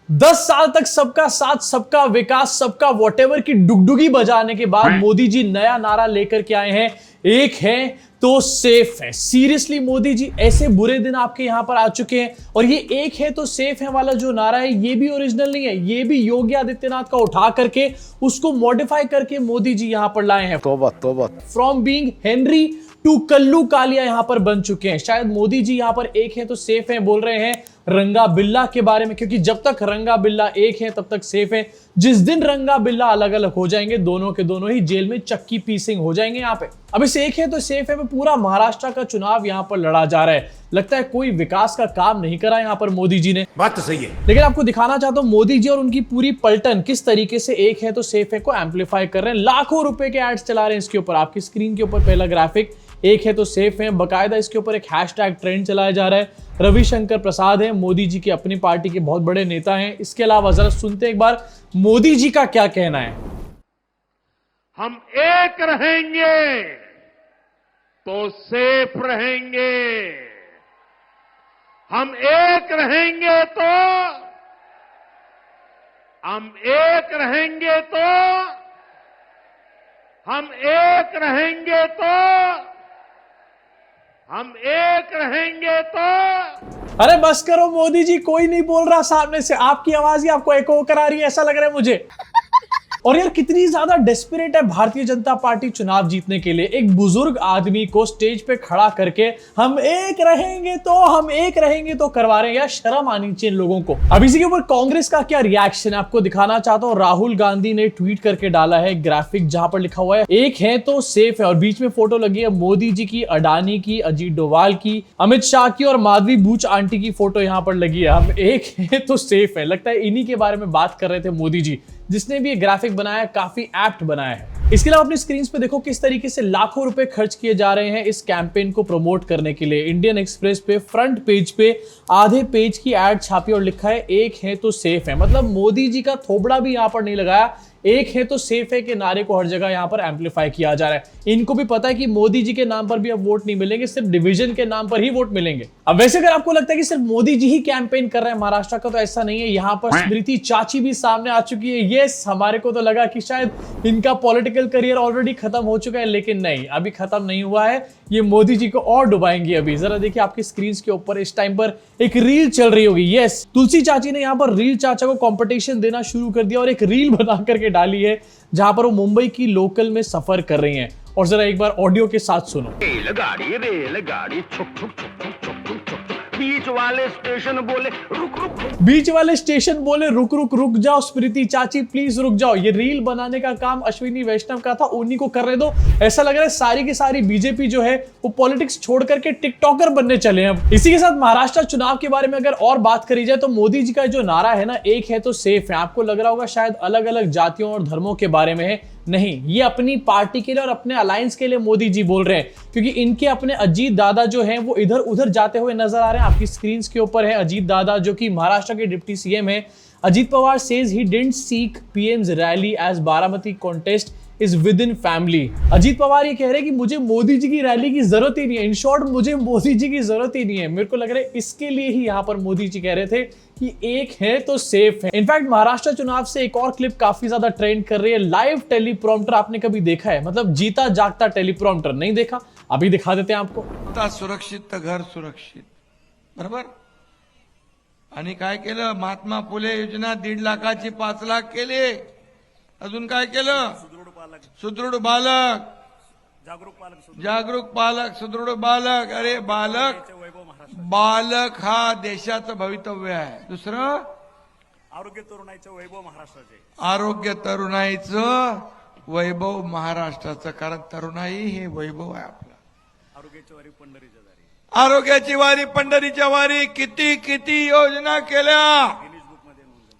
10 साल तक सबका साथ, सबका विकास, सबका वॉटेवर की डुगडुगी बजाने के बाद मोदी जी नया नारा लेकर के आए हैं, एक है तो सेफ है। सीरियसली मोदी जी, ऐसे बुरे दिन आपके यहां पर आ चुके हैं और ये एक है तो सेफ है वाला जो नारा है ये भी ओरिजिनल नहीं है, ये भी योगी आदित्यनाथ का उठा करके उसको मॉडिफाई करके मोदी जी यहां पर लाए हैं। तौबा तौबा। From being Henry to Kallu Kaliya यहां पर बन चुके हैं। शायद मोदी जी यहां पर एक है तो सेफ है बोल रहे हैं रंगा बिल्ला के बारे में, क्योंकि जब तक रंगा बिल्ला एक है तब तक सेफ है। जिस दिन रंगा बिल्ला अलग अलग हो जाएंगे, दोनों के दोनों ही जेल में चक्की पीसिंग हो जाएंगे यहाँ पे। अब इस एक है तो सेफ है में पूरा महाराष्ट्र का चुनाव यहाँ पर लड़ा जा रहा है। लगता है कोई विकास का काम नहीं करा यहाँ पर मोदी जी ने। बात तो सही है, लेकिन आपको दिखाना चाहता हूं मोदी जी और उनकी पूरी पलटन किस तरीके से एक है तो सेफ है को एम्पलीफाई कर रहे हैं। लाखों रुपए के एड्स चला रहे हैं इसके ऊपर। आपकी स्क्रीन के ऊपर पहला ग्राफिक एक है तो सेफ है, बकायदा इसके ऊपर एक हैशटैग ट्रेंड चलाया जा रहा है। रविशंकर प्रसाद है, मोदी जी की अपनी पार्टी के बहुत बड़े नेता हैं। इसके अलावा जरा सुनते एक बार मोदी जी का क्या कहना है। हम एक रहेंगे तो सेफ रहेंगे, हम एक रहेंगे तो हम एक रहेंगे तो हम एक रहेंगे तो हम एक रहेंगे तो। अरे बस करो मोदी जी, कोई नहीं बोल रहा सामने से, आपकी आवाज ही आपको एको करा रही है ऐसा लग रहा है मुझे। और यार कितनी ज्यादा डेस्परेट है भारतीय जनता पार्टी चुनाव जीतने के लिए। एक बुजुर्ग आदमी को स्टेज पे खड़ा करके हम एक रहेंगे तो हम एक रहेंगे तो करवा रहे हैं। यार शर्म आनी चाहिए लोगों को। अब इसी के ऊपर कांग्रेस का क्या रिएक्शन है आपको दिखाना चाहता हूं। राहुल गांधी ने ट्वीट करके डाला है ग्राफिक जहां पर लिखा हुआ है एक है तो सेफ है और बीच में फोटो लगी है मोदी जी की, अडानी की, अजीत डोभाल की, अमित शाह की और माधवी बूच आंटी की फोटो यहां पर लगी है। हम एक है तो सेफ है। लगता है इन्हीं के बारे में बात कर रहे थे मोदी जी। जिसने भी ये ग्राफिक बनाया काफी एप्ट बनाया है। इसके अलावा अपनी स्क्रीन पे देखो किस तरीके से लाखों रुपए खर्च किए जा रहे हैं इस कैंपेन को प्रमोट करने के लिए। इंडियन एक्सप्रेस पे फ्रंट पेज पे आधे पेज की एड छापी और लिखा है एक है तो सेफ है। मतलब मोदी जी का थोबड़ा भी यहां पर नहीं लगाया, एक है तो सेफ है के नारे को हर जगह यहां पर एम्पलीफाई किया जा रहा है। इनको भी पता है कि मोदी जी के नाम पर भी अब वोट नहीं मिलेंगे, सिर्फ डिवीजन के नाम पर ही वोट मिलेंगे। अब वैसे अगर आपको लगता है कि सिर्फ मोदी जी ही कैंपेन कर रहे हैं महाराष्ट्र का, तो ऐसा नहीं है। यहां पर स्मृति चाची भी सामने आ चुकी है। यस, हमारे को तो लगा कि शायद इनका पॉलिटिकल करियर ऑलरेडी खत्म हो चुका है, लेकिन नहीं, अभी खत्म नहीं हुआ है। ये मोदी जी को और डुबाएंगे अभी। जरा देखिए आपकी स्क्रीन के ऊपर इस टाइम पर एक रील चल रही होगी। यस, तुलसी चाची ने यहाँ पर रील चाचा को कंपटीशन देना शुरू कर दिया और एक रील बना करके डाली है जहां पर वो मुंबई की लोकल में सफर कर रही हैं। और जरा एक बार ऑडियो के साथ सुनो। रेलगाड़ी रेलगाड़ी छुक छुक छुक छुक छुक छुक छुक, बीच वाले स्टेशन बोले रुक रुक रुक, बीच वाले स्टेशन बोले रुक रुक रुक जाओ स्मृति चाची प्लीज रुक जाओ। ये रील बनाने का काम अश्विनी वैष्णव का था, उन्हीं को करने दो। ऐसा लग रहा है सारी की सारी बीजेपी जो है वो पॉलिटिक्स छोड़ करके टिकटॉकर बनने चले हैं अब। इसी के साथ महाराष्ट्र चुनाव के बारे में अगर और बात करी जाए तो मोदी जी का जो नारा है ना, एक है तो सेफ है, आपको लग रहा होगा शायद अलग अलग जातियों और धर्मों के बारे में है। नहीं, ये अपनी पार्टी के लिए और अपने अलायंस के लिए मोदी जी बोल रहे हैं, क्योंकि इनके अपने अजीत दादा जो हैं वो इधर उधर जाते हुए नजर आ रहे हैं। आपकी स्क्रीन के ऊपर है अजीत दादा जो कि महाराष्ट्र के डिप्टी सीएम है। Ajit Pawar says he didn't seek PM's rally as Baramati contest is within family. Ajit Pawar ये कह रहे हैं कि मुझे मोदी जी की रैली की जरूरत ही नहीं है। इन शॉर्ट, मुझे मोदी जी की जरूरत ही नहीं है। मेरे को लग रहा है इसके लिए ही यहाँ पर मोदी जी कह रहे थे कि एक है तो सेफ है। इनफैक्ट महाराष्ट्र चुनाव से एक और क्लिप काफी ज्यादा ट्रेंड कर रही है। लाइव टेलीप्रॉम्प्टर आपने कभी देखा है? मतलब जीता जागता टेलीप्रॉम्प्टर नहीं देखा? अभी दिखा देते हैं आपको। सुरक्षित तर घर सुरक्षित, बरोबर। आणि काय केलं, महात्मा फुले योजना 1.5 लाखाची 5 लाख केले. अजून काय केलं, सुदृढ बालक, जागरूक पालक, सुदृढ बालक. अरे बालक, बालक हा देशाचं भवितव्य आहे. दुसरं आरोग्य तरुणाईचं वैभव महाराष्ट्राचे, आरोग्य तरुणाईचं वैभव महाराष्ट्राचं. कारण तरुणाई हे वैभव आहे आपलं. आरोग्याची वारी पंढरीच्या दारी, आरोग्याची वारी पंढरीच्या वारी. किती किती योजना केल्या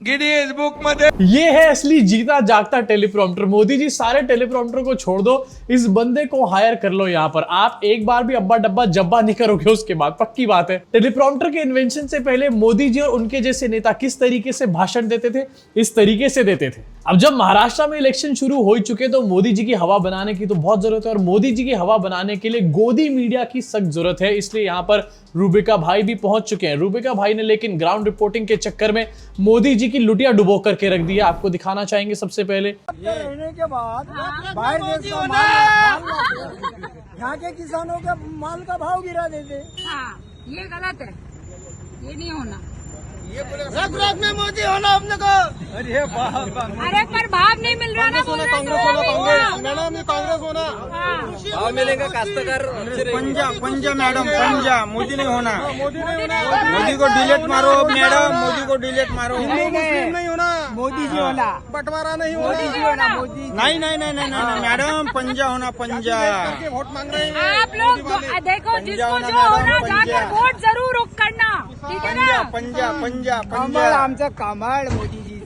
गिनीज बुक मध्ये. ये है असली जीता जागता टेलीप्रॉम्प्टर। मोदी जी सारे टेलीप्रॉम्प्टर को छोड़ दो, इस बंदे को हायर कर लो यहाँ पर। आप एक बार भी अब्बा डब्बा जब्बा नहीं करोगे उसके बाद, पक्की बात है। टेलीप्रॉम्प्टर के इन्वेंशन से पहले मोदी जी और उनके जैसे नेता किस तरीके से भाषण देते थे, इस तरीके से देते थे। अब जब महाराष्ट्र में इलेक्शन शुरू हो चुके तो मोदी जी की हवा बनाने की तो बहुत जरूरत है और मोदी जी की हवा बनाने के लिए गोदी मीडिया की सख्त जरूरत है। इसलिए यहाँ पर रूबिका भाई भी पहुंच चुके हैं। रूबिका भाई ने लेकिन ग्राउंड रिपोर्टिंग के चक्कर में मोदी जी की लुटिया डुबो करके रख दी है। आपको दिखाना चाहेंगे सबसे पहले रहने के बाद बाहर देश का माल यहाँ के किसानों के माल का भाव गिरा देते। हाँ, ये गलत है, ये नहीं होना। रग में मोदी होना अपने को। अरे अरे पर भाव नहीं मिल रहा ना, बोल रहे हैं। मैडम ये कांग्रेस होना। भाव मिलेगा काश्तकार पंजा मैडम पंजा मोदी नहीं होना। मोदी को डिलीट मारो मैडम, मोदी को डिलीट मारो। नहीं होना, मोदी जी होना। बंटवारा नहीं होना, मोदी जी होना। नहीं नहीं नहीं नहीं मैडम पंजा होना, पंजा वोट मांग रहे हैं आप लोग। देखो जिसको जो होना जाकर वोट जरूर करना, ठीक है ना। पंजा पंजा पंजा आमचा कमाल मोदी जी।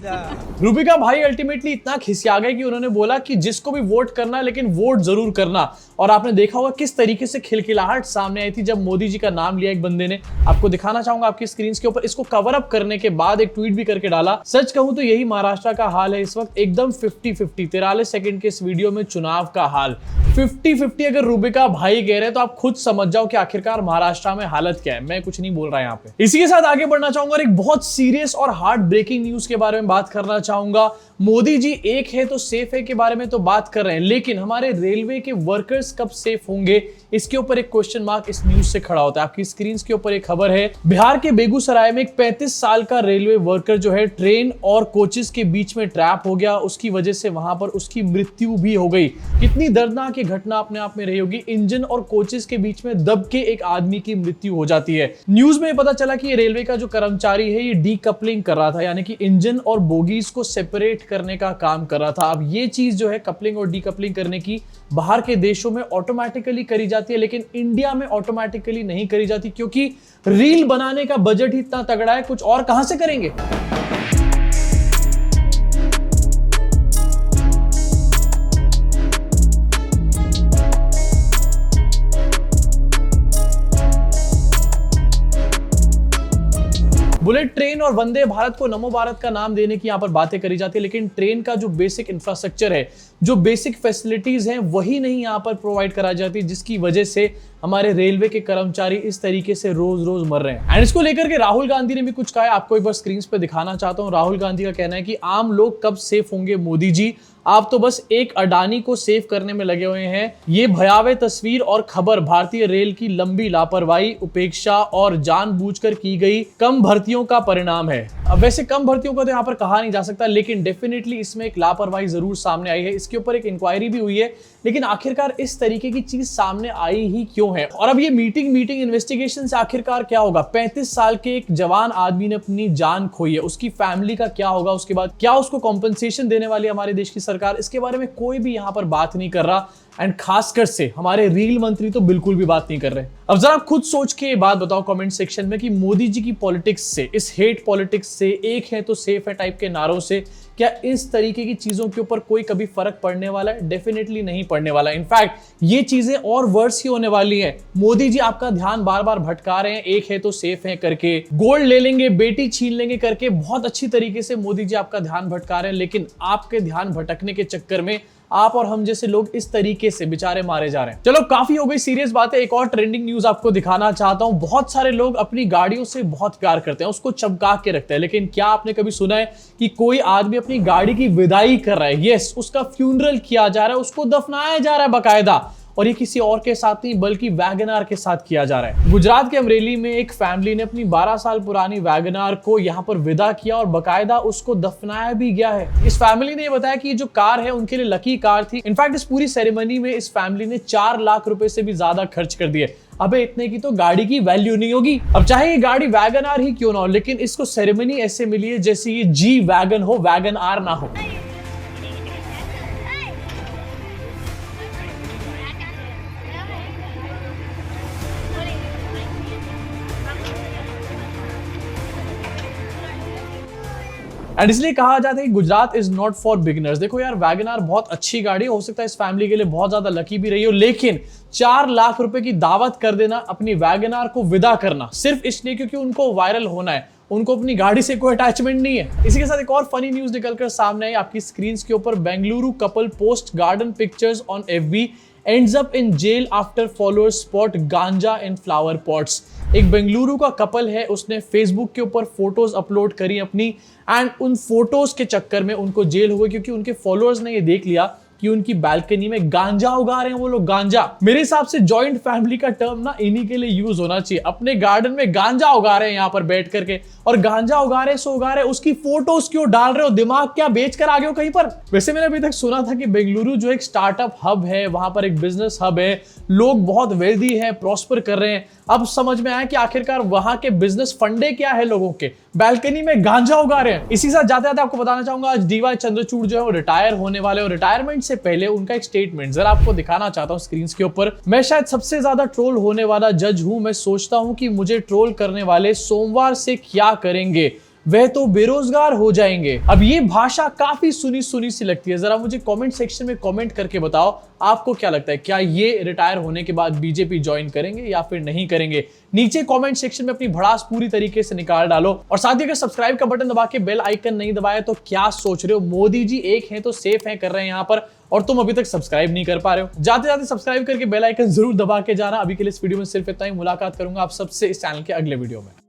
रूबिका भाई अल्टीमेटली इतना खिसिया गए कि उन्होंने बोला कि जिसको भी वोट करना है लेकिन वोट जरूर करना। और आपने देखा होगा किस तरीके से खिलखिलाहट सामने आई थी जब मोदी जी का नाम लिया एक बंदे ने। आपको दिखाना चाहूंगा आपकी स्क्रीन के ऊपर। इसको कवर अप करने के बाद एक ट्वीट भी करके डाला। सच कहूं तो यही महाराष्ट्र का हाल है इस वक्त, एकदम 50-50। 43 सेकंड के इस वीडियो में चुनाव का हाल 50-50 अगर रूबिका भाई कह रहे हैं तो आप खुद समझ जाओ कि आखिरकार महाराष्ट्र में हालत क्या है। मैं कुछ नहीं बोल रहा यहाँ पे। इसी के साथ आगे बढ़ना चाहूंगा और एक बहुत सीरियस और हार्ट ब्रेकिंग न्यूज के बारे में बात करना चाहूंगा। मोदी जी एक है तो सेफ है के बारे में तो बात कर रहे हैं, लेकिन हमारे रेलवे के वर्कर्स कब सेफ होंगे इसके ऊपर एक क्वेश्चन मार्क इस न्यूज से खड़ा होता है। आपकी स्क्रीन के ऊपर एक खबर है। बिहार के बेगूसराय में एक 35 साल का रेलवे वर्कर जो है ट्रेन और कोचेस के बीच में ट्रैप हो गया। उसकी वजह से वहां पर उसकी मृत्यु भी हो गई। कितनी दर्दनाक ये घटना अपने आप में रही होगी। इंजन और कोचेस के बीच में दब के एक आदमी की मृत्यु हो जाती है। न्यूज में पता चला कि ये रेलवे का जो कर्मचारी है ये डीकपलिंग कर रहा था, यानी कि इंजन और बोगीज को सेपरेट करने का काम कर रहा था। अब ये चीज जो है कपलिंग और डीकपलिंग करने की बाहर के देशों में ऑटोमेटिकली करी जाती है, लेकिन इंडिया में ऑटोमेटिकली नहीं करी जाती क्योंकि रील बनाने का बजट ही इतना तगड़ा है, कुछ और कहां से करेंगे। बुलेट ट्रेन और वंदे भारत को नमो भारत का नाम देने की यहां पर बातें करी जाती है, लेकिन ट्रेन का जो बेसिक इंफ्रास्ट्रक्चर है, जो बेसिक फैसिलिटीज हैं, वही नहीं यहां पर प्रोवाइड करा जाती, जिसकी वजह से हमारे रेलवे के कर्मचारी इस तरीके से रोज रोज मर रहे हैं। एंड इसको लेकर के राहुल गांधी ने भी कुछ कहा है। आपको एक बार स्क्रीन पे दिखाना चाहता हूं। राहुल गांधी का कहना है कि आम लोग कब सेफ होंगे मोदी जी, आप तो बस एक अडानी को सेव करने में लगे हुए हैं। ये भयावह तस्वीर और खबर भारतीय रेल की लंबी लापरवाही, उपेक्षा और जानबूझकर की गई कम भर्तियों का परिणाम है। अब वैसे कम भर्तियों का तो यहाँ पर कहा नहीं जा सकता, लेकिन डेफिनेटली इसमें एक लापरवाही जरूर सामने आई है। इसके ऊपर एक इंक्वायरी भी हुई है, लेकिन आखिरकार इस तरीके की चीज सामने आई ही क्यों है। और अब ये मीटिंग इन्वेस्टिगेशन से आखिरकार क्या होगा। 35 साल के एक जवान आदमी ने अपनी जान खोई है, उसकी फैमिली का क्या होगा, उसके बाद क्या उसको कॉम्पनसेशन देने वाली हमारे देश की सरकार, इसके बारे में कोई भी यहां पर बात नहीं कर रहा। एंड खासकर से हमारे रेल मंत्री तो बिल्कुल भी बात नहीं कर रहे। अब जरा खुद सोच के ये बात बताओ कमेंट सेक्शन में कि मोदी जी की पॉलिटिक्स से, इस हेट पॉलिटिक्स से, एक है तो सेफ है टाइप के नारों से, क्या इस तरीके की चीजों के ऊपर कोई कभी फर्क पड़ने वाला है? डेफिनेटली नहीं पड़ने वाला। इनफैक्ट ये चीजें और वर्स ही होने वाली हैं। मोदी जी आपका ध्यान बार बार भटका रहे हैं, एक है तो सेफ है करके, गोल्ड ले लेंगे, बेटी छीन लेंगे करके बहुत अच्छी तरीके से मोदी जी आपका ध्यान भटका रहे हैं, लेकिन आपके ध्यान भटकने के चक्कर में आप और हम जैसे लोग इस तरीके से बेचारे मारे जा रहे हैं। चलो काफी हो गई सीरियस बातें। एक और ट्रेंडिंग न्यूज आपको दिखाना चाहता हूं। बहुत सारे लोग अपनी गाड़ियों से बहुत प्यार करते हैं, उसको चमका के रखते हैं, लेकिन क्या आपने कभी सुना है कि कोई आदमी अपनी गाड़ी की विदाई कर रहा है? यस, उसका फ्यूनरल किया जा रहा है, उसको दफनाया जा रहा है बाकायदा। और ये किसी और के साथ नहीं बल्कि वैगनार के साथ किया जा रहा है। गुजरात के अमरेली में एक फैमिली ने अपनी 12 साल पुरानी वैगनार को यहाँ पर विदा किया और बकायदा उसको दफनाया भी गया है। इस फैमिली ने बताया कि ये जो कार है उनके लिए लकी कार थी। इनफैक्ट इस पूरी सेरेमनी में इस फैमिली ने 4 लाख रुपए से भी ज्यादा खर्च कर दिए। अबे इतने की तो गाड़ी की वैल्यू नहीं होगी। अब चाहे ये गाड़ी वैगनार ही क्यों ना हो, लेकिन इसको सेरेमनी ऐसे मिली है जैसे ये जी वैगन हो, वैगन आर ना हो। एंड इसलिए कहा जाता है कि Gujarat is not for beginners. देखो यार, वैगनार बहुत अच्छी गाड़ी हो सकता है इस फैमिली के लिए बहुत ज्यादा लकी भी रही हो, लेकिन 4 लाख रुपए की दावत कर देना, अपनी वैगनार को विदा करना सिर्फ इसलिए क्योंकि उनको वायरल होना है, उनको अपनी गाड़ी से कोई अटैचमेंट नहीं है। इसी के साथ एक और फनी न्यूज निकलकर सामने आई आपकी स्क्रीन के ऊपर। Bengaluru couple post garden pictures on FB ends up in jail after followers spot ganja in flower pots। एक बेंगलुरु का कपल है, उसने फेसबुक के ऊपर फोटोज अपलोड करी अपनी, एंड उन फोटोज के चक्कर में उनको जेल हो गई क्योंकि उनके फॉलोअर्स ने ये देख लिया कि उनकी बालकनी में गांजा उगा रहे हैं वो लोग। गांजा, मेरे हिसाब से जॉइंट फैमिली का टर्म ना इन्हीं के लिए यूज होना चाहिए। अपने गार्डन में गांजा उगा रहे हैं यहाँ पर बैठ करके, और गांजा उगा रहे सो उगा रहे, उसकी फोटोज क्यों डाल रहे हो? दिमाग क्या बेच कर आ गए हो कहीं पर? वैसे मैंने अभी तक सुना था कि बेंगलुरु जो एक स्टार्टअप हब है, वहां पर एक बिजनेस हब है, लोग बहुत वेल्दी है, प्रॉस्पर कर रहे हैं। अब समझ में आया कि आखिरकार वहां के बिजनेस फंडे क्या है लोगों के, बालकनी में गांजा उगा रहे हैं। इसी साथ जाते जाते आपको बताना चाहूंगा, आज DY चंद्रचूड़ जो है वो रिटायर होने वाले, और रिटायरमेंट से पहले उनका एक स्टेटमेंट जरा आपको दिखाना चाहता हूं स्क्रीन के ऊपर। मैं शायद सबसे ज्यादा ट्रोल होने वाला जज हूं। मैं सोचता हूं कि मुझे ट्रोल करने वाले सोमवार से क्या करेंगे, वह तो बेरोजगार हो जाएंगे। अब ये भाषा काफी सुनी सुनी सी लगती है, जरा मुझे कमेंट सेक्शन में कमेंट करके बताओ आपको क्या लगता है, क्या ये रिटायर होने के बाद बीजेपी ज्वाइन करेंगे या फिर नहीं करेंगे? नीचे कमेंट सेक्शन में अपनी भड़ास पूरी तरीके से निकाल डालो। और साथ ही अगर सब्सक्राइब का बटन दबा के बेल आइकन नहीं दबाया तो क्या सोच रहे हो, मोदी जी एक हैं तो सेफ हैं कर रहे हैं यहाँ पर, और तुम अभी तक सब्सक्राइब नहीं कर पा रहे हो। जाते जाते सब्सक्राइब करके बेल आइकन जरूर दबा के जाना। अभी के लिए इस वीडियो में सिर्फ इतना ही, मुलाकात करूंगा आप सबसे इस चैनल के अगले वीडियो में।